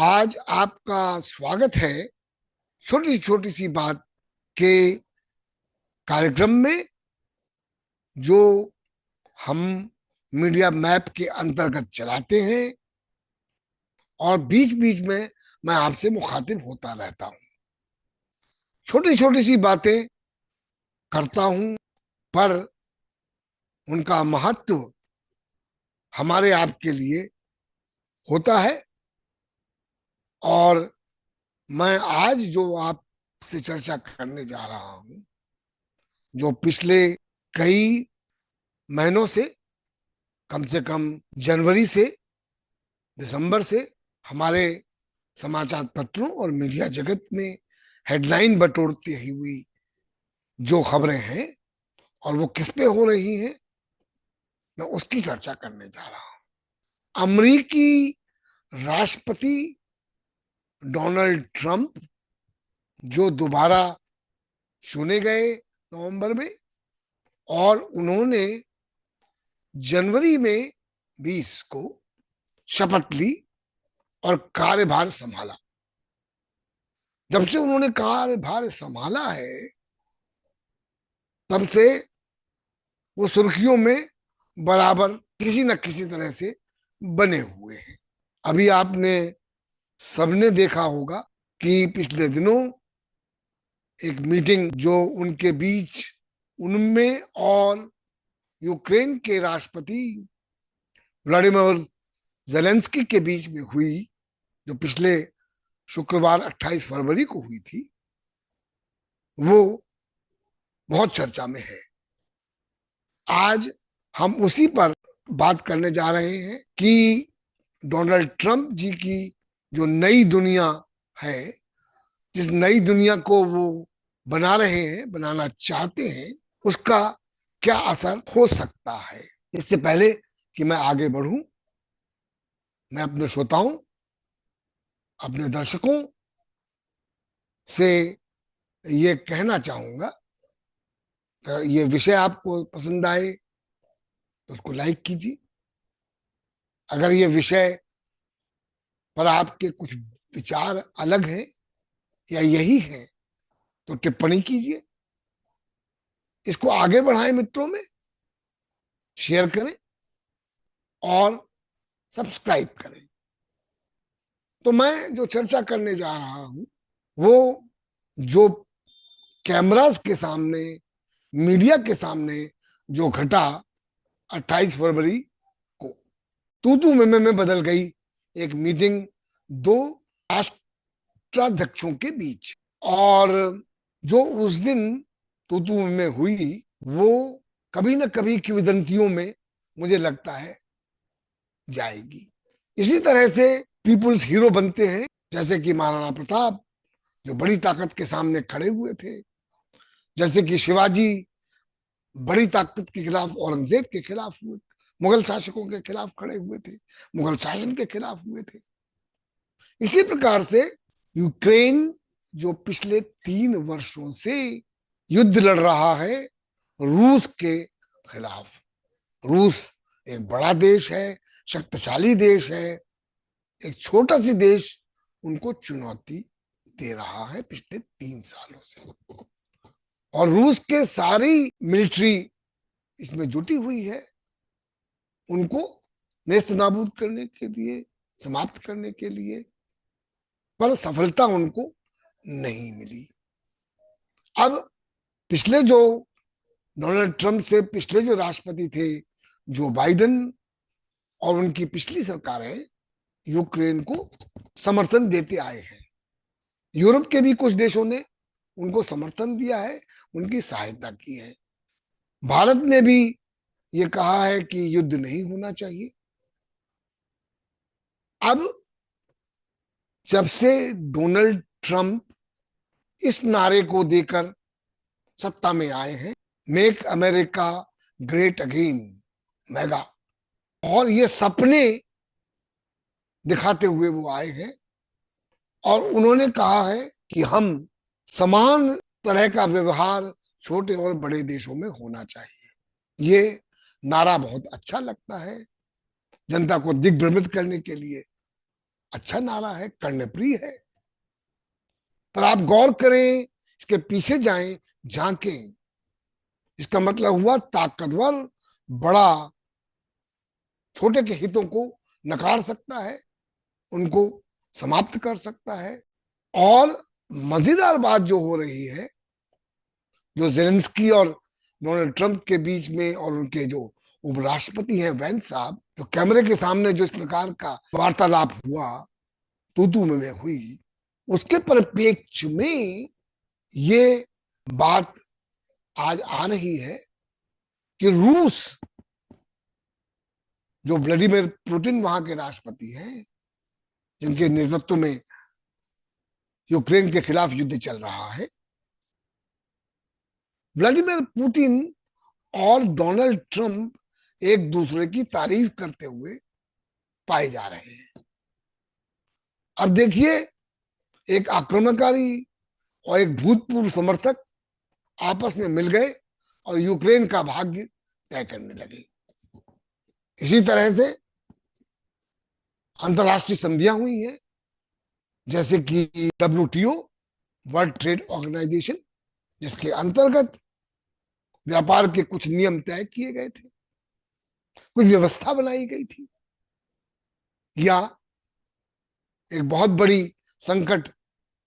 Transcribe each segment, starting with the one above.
आज आपका स्वागत है छोटी छोटी सी बात के कार्यक्रम में, जो हम मीडिया मैप के अंतर्गत चलाते हैं और बीच बीच में मैं आपसे मुखातिब होता रहता हूं। छोटी छोटी सी बातें करता हूं, पर उनका महत्व हमारे आपके लिए होता है। और मैं आज जो आपसे चर्चा करने जा रहा हूं, जो पिछले कई महीनों से, कम से कम जनवरी से दिसंबर से हमारे समाचार पत्रों और मीडिया जगत में हेडलाइन बटोरती हुई जो खबरें हैं और वो किस पे हो रही हैं, मैं उसकी चर्चा करने जा रहा हूं। अमेरिकी राष्ट्रपति डोनाल्ड ट्रंप, जो दोबारा चुने गए नवंबर में, और उन्होंने जनवरी में 20 को शपथ ली और कार्यभार संभाला। जब से उन्होंने कार्यभार संभाला है, तब से वो सुर्खियों में बराबर किसी न किसी तरह से बने हुए हैं। अभी आपने सबने देखा होगा कि पिछले दिनों एक मीटिंग जो उनके बीच, उनमें और यूक्रेन के राष्ट्रपति व्लादिमीर जेलेंस्की के बीच में हुई, जो पिछले शुक्रवार 28 फरवरी को हुई थी, वो बहुत चर्चा में है। आज हम उसी पर बात करने जा रहे हैं कि डोनाल्ड ट्रंप जी की जो नई दुनिया है, जिस नई दुनिया को वो बना रहे हैं, बनाना चाहते हैं, उसका क्या असर हो सकता है। इससे पहले कि मैं आगे बढ़ूं, मैं अपने श्रोताओं, अपने दर्शकों से ये कहना चाहूंगा, ये विषय आपको पसंद आए तो उसको लाइक कीजिए। अगर ये विषय पर आपके कुछ विचार अलग हैं या यही है, तो टिप्पणी कीजिए। इसको आगे बढ़ाएं, मित्रों में शेयर करें और सब्सक्राइब करें। तो मैं जो चर्चा करने जा रहा हूं, वो जो कैमरास के सामने, मीडिया के सामने जो घटा 28 फरवरी को, तू तू में बदल गई एक मीटिंग दो राष्ट्राध्यक्षों के बीच। और जो उस दिन तू तू में हुई, वो कभी न कभी किंवदंतियों में मुझे लगता है जाएगी। इसी तरह से पीपुल्स हीरो बनते हैं, जैसे कि महाराणा प्रताप, जो बड़ी ताकत के सामने खड़े हुए थे, जैसे कि शिवाजी बड़ी ताकत के खिलाफ, औरंगजेब के खिलाफ हुए, मुगल शासकों के खिलाफ खड़े हुए थे, मुगल शासन के खिलाफ हुए थे। इसी प्रकार से यूक्रेन, जो पिछले 3 वर्षों से युद्ध लड़ रहा है रूस के खिलाफ। रूस एक बड़ा देश है, शक्तिशाली देश है, एक छोटा सी देश उनको चुनौती दे रहा है पिछले 3 सालों से। और रूस के सारी मिलिट्री इसमें जुटी हुई है, उनको नेस्त नाबूद करने के लिए, समाप्त करने के लिए, पर सफलता उनको नहीं मिली। अब पिछले जो डोनाल्ड ट्रंप से पिछले जो राष्ट्रपति थे, जो बाइडेन, और उनकी पिछली सरकारें यूक्रेन को समर्थन देते आए हैं। यूरोप के भी कुछ देशों ने उनको समर्थन दिया है, उनकी सहायता की है। भारत ने भी ये कहा है कि युद्ध नहीं होना चाहिए। अब जब से डोनाल्ड ट्रंप इस नारे को देकर सत्ता में आए हैं, make America great again, mega, और ये सपने दिखाते हुए वो आए हैं, और उन्होंने कहा है कि हम समान तरह का व्यवहार छोटे और बड़े देशों में होना चाहिए। ये नारा बहुत अच्छा लगता है, जनता को दिग्भ्रमित करने के लिए अच्छा नारा है, कर्णप्रिय है, पर आप गौर करें, इसके पीछे जाएं, झांकें, इसका मतलब हुआ ताकतवर बड़ा छोटे के हितों को नकार सकता है, उनको समाप्त कर सकता है। और मजेदार बात जो हो रही है, जो जेलेंस्की और डोनाल्ड ट्रंप के बीच में और उनके जो उपराष्ट्रपति हैं वैंस साहब, जो कैमरे के सामने जो इस प्रकार का वार्तालाप हुआ, तू में हुई, उसके परिप्रेक्ष्य में ये बात आज आ रही है कि रूस, जो व्लादिमीर पुतिन वहां के राष्ट्रपति हैं, जिनके नेतृत्व में यूक्रेन के खिलाफ युद्ध चल रहा है, व्लादिमीर पुतिन और डोनाल्ड ट्रंप एक दूसरे की तारीफ करते हुए पाए जा रहे हैं। अब देखिए, एक आक्रमणकारी और एक भूतपूर्व समर्थक आपस में मिल गए और यूक्रेन का भाग्य तय करने लगे। इसी तरह से अंतरराष्ट्रीय संधियां हुई हैं, जैसे कि WTO, वर्ल्ड ट्रेड ऑर्गेनाइजेशन, जिसके अंतर्गत व्यापार के कुछ नियम तय किए गए थे, कुछ व्यवस्था बनाई गई थी। या एक बहुत बड़ी संकट,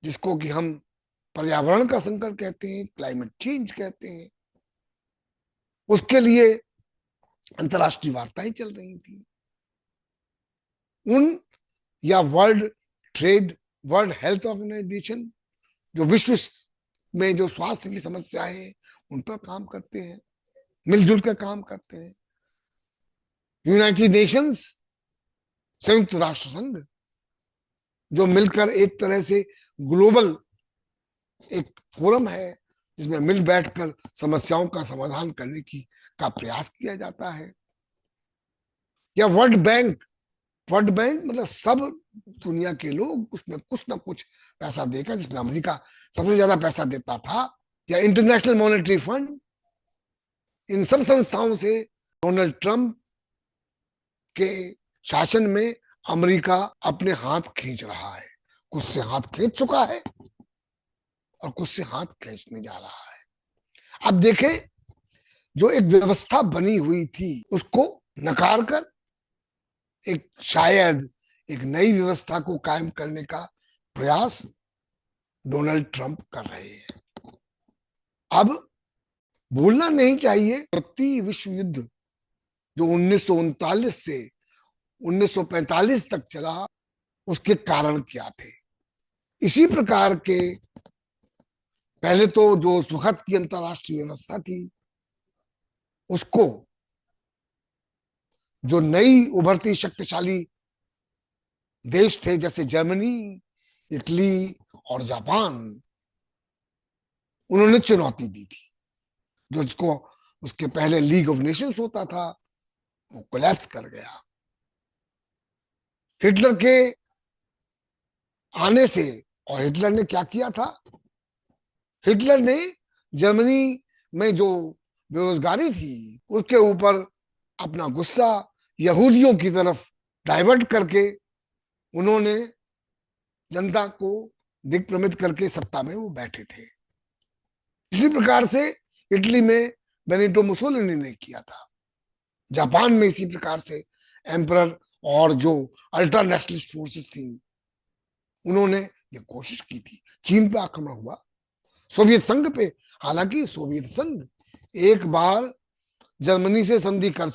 जिसको कि हम पर्यावरण का संकट कहते हैं, क्लाइमेट चेंज कहते हैं, उसके लिए अंतरराष्ट्रीय वार्ताएं चल रही थी। उन या वर्ल्ड हेल्थ ऑर्गेनाइजेशन, जो विश्व में जो स्वास्थ्य की समस्याएं हैं उन पर काम करते हैं, मिलजुल कर काम करते हैं। यूनाइटेड नेशंस, संयुक्त राष्ट्र संघ, जो मिलकर एक तरह से ग्लोबल एक फोरम है, जिसमें मिल बैठकर समस्याओं का समाधान करने की का प्रयास किया जाता है। या वर्ल्ड बैंक मतलब सब दुनिया के लोग उसमें कुछ ना कुछ पैसा देकर, जिसमें अमेरिका सबसे ज्यादा पैसा देता था। या इंटरनेशनल मॉनेटरी फंड, इन सब संस्थाओं से डोनाल्ड ट्रंप के शासन में अमेरिका अपने हाथ खींच रहा है, कुछ से हाथ खींच चुका है और कुछ से हाथ खींचने जा रहा है। अब देखें, जो एक व्यवस्था बनी हुई थी उसको नकार कर एक शायद एक नई व्यवस्था को कायम करने का प्रयास डोनाल्ड ट्रंप कर रहे हैं। अब भूलना नहीं चाहिए, द्वितीय विश्व युद्ध जो 1939 से 1945 तक चला, उसके कारण क्या थे। इसी प्रकार के पहले तो जो उस वक्त की अंतरराष्ट्रीय व्यवस्था थी, उसको जो नई उभरती शक्तिशाली देश थे, जैसे जर्मनी, इटली और जापान, उन्होंने चुनौती दी थी। जो इसको उसके पहले लीग ऑफ नेशंस होता था, वो कोलैप्स कर गया। हिटलर के आने से, और हिटलर ने क्या किया था, हिटलर ने जर्मनी में जो बेरोजगारी थी उसके ऊपर अपना गुस्सा यहूदियों की तरफ डाइवर्ट करके उन्होंने जनता को दिग्भ्रमित करके सत्ता में वो बैठे थे। इसी प्रकार से इटली में बेनिटो मुसोलिनी ने किया था। जापान में इसी प्रकार से एम्परर और जो अल्ट्रा नेशनलिस्ट फोर्सेस थी, उन्होंने ये कोशिश की थी। चीन पे आक्रमण हुआ, सोवियत संघ पे, हालांकि सोवियत संघ एक बार जर्मनी से संधि कर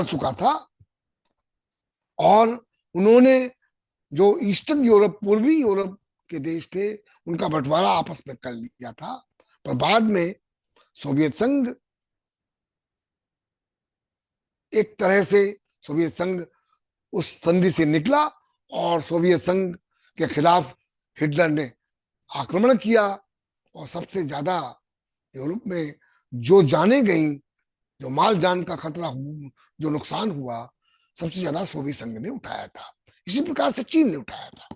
चुका था, और उन्होंने जो ईस्टर्न यूरोप, पूर्वी यूरोप के देश थे, उनका बंटवारा आपस में कर लिया था। पर बाद में सोवियत संघ एक तरह से सोवियत संघ उस संधि से निकला और सोवियत संघ के खिलाफ हिटलर ने आक्रमण किया, और सबसे ज्यादा यूरोप में जो जाने गई, जो माल जान का खतरा हुआ, जो नुकसान हुआ, सबसे ज्यादा सोवियत संघ ने उठाया था। इसी प्रकार से चीन ने उठाया था।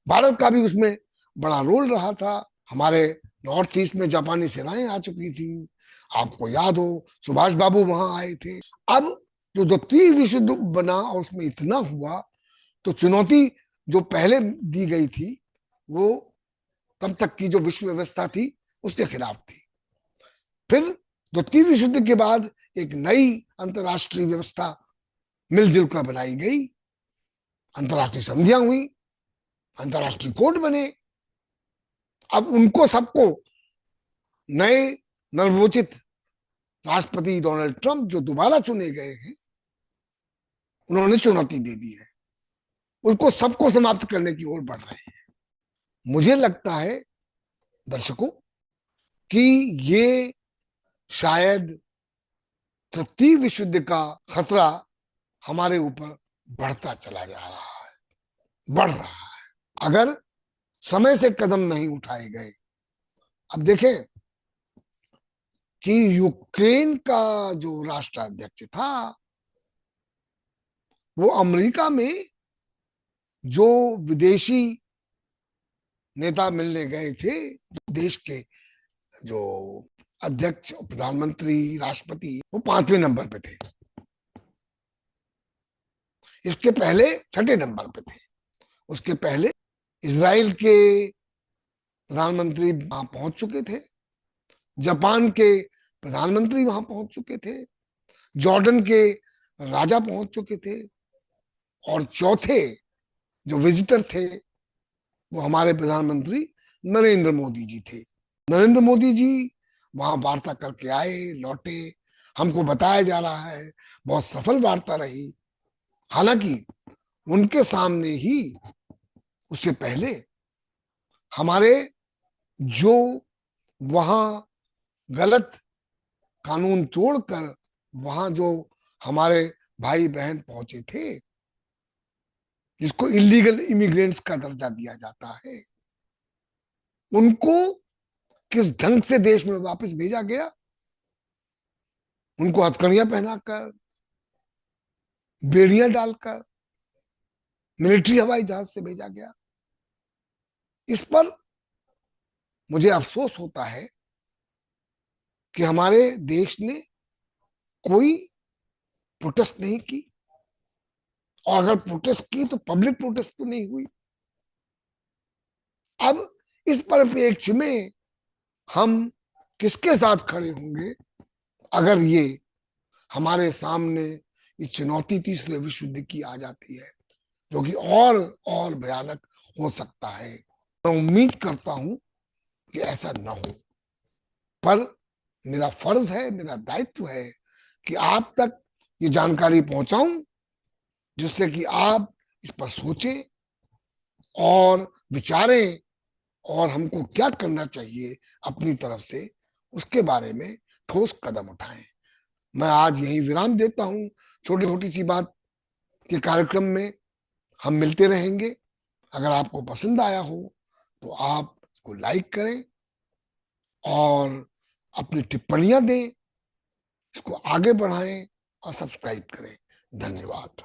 भारत का भी उसमें बड़ा रोल रहा था। हमारे नॉर्थ ईस्ट में जापानी सेनाएं आ चुकी थी, आपको याद हो सुभाष बाबू वहां आए थे। अब जो द्वितीय विश्व युद्ध बना और उसमें इतना हुआ, तो चुनौती जो पहले दी गई थी वो तब तक की जो विश्व व्यवस्था थी उसके खिलाफ थी। फिर द्वितीय विश्व युद्ध के बाद एक नई अंतरराष्ट्रीय व्यवस्था मिलजुल कर बनाई गई, अंतरराष्ट्रीय संधियां हुई, अंतरराष्ट्रीय कोर्ट बने। अब उनको सबको नए नवनिर्वाचित राष्ट्रपति डोनाल्ड ट्रंप जो दोबारा चुने गए हैं, उन्होंने चुनौती दे दी है, उसको सबको समाप्त करने की ओर बढ़ रहे हैं। मुझे लगता है दर्शकों कि ये शायद तृतीय विश्व युद्ध का खतरा हमारे ऊपर बढ़ता चला जा रहा है, बढ़ रहा है, अगर समय से कदम नहीं उठाए गए। अब देखें कि यूक्रेन का जो राष्ट्राध्यक्ष था वो अमेरिका में जो विदेशी नेता मिलने गए थे, देश के जो अध्यक्ष, प्रधानमंत्री, राष्ट्रपति, वो 5वें नंबर पे थे, इसके पहले 6ठे नंबर पे थे। उसके पहले इजराइल के प्रधानमंत्री वहां पहुंच चुके थे, जापान के प्रधानमंत्री वहां पहुंच चुके थे, जॉर्डन के राजा पहुंच चुके थे, और चौथे जो विजिटर थे वो हमारे प्रधानमंत्री नरेंद्र मोदी जी थे। नरेंद्र मोदी जी वहां वार्ता करके आए, लौटे, हमको बताया जा रहा है बहुत सफल वार्ता रही। हालांकि उनके सामने ही उससे पहले हमारे जो वहां गलत कानून तोड़कर वहां जो हमारे भाई बहन पहुंचे थे, जिसको इलीगल इमिग्रेंट्स का दर्जा दिया जाता है, उनको किस ढंग से देश में वापस भेजा गया। उनको हथकड़ियां पहनाकर, बेड़ियां डालकर मिलिट्री हवाई जहाज से भेजा गया। इस पर मुझे अफसोस होता है कि हमारे देश ने कोई प्रोटेस्ट नहीं की, और अगर प्रोटेस्ट की तो पब्लिक प्रोटेस्ट तो नहीं हुई। अब इस परिप्रेक्ष्य में हम किसके साथ खड़े होंगे अगर ये हमारे सामने ये चुनौती तीसरे विश्व युद्ध की आ जाती है, जो कि और भयानक हो सकता है। मैं उम्मीद करता हूं कि ऐसा न हो, पर मेरा फर्ज है, मेरा दायित्व है कि आप तक ये जानकारी पहुंचाऊं, जिससे कि आप इस पर सोचें और विचारें, और हमको क्या करना चाहिए अपनी तरफ से उसके बारे में ठोस कदम उठाएं। मैं आज यही विराम देता हूं। छोटी छोटी सी बात के कार्यक्रम में हम मिलते रहेंगे। अगर आपको पसंद आया हो तो आप इसको लाइक करें और अपनी टिप्पणियां दें, इसको आगे बढ़ाएं और सब्सक्राइब करें। धन्यवाद।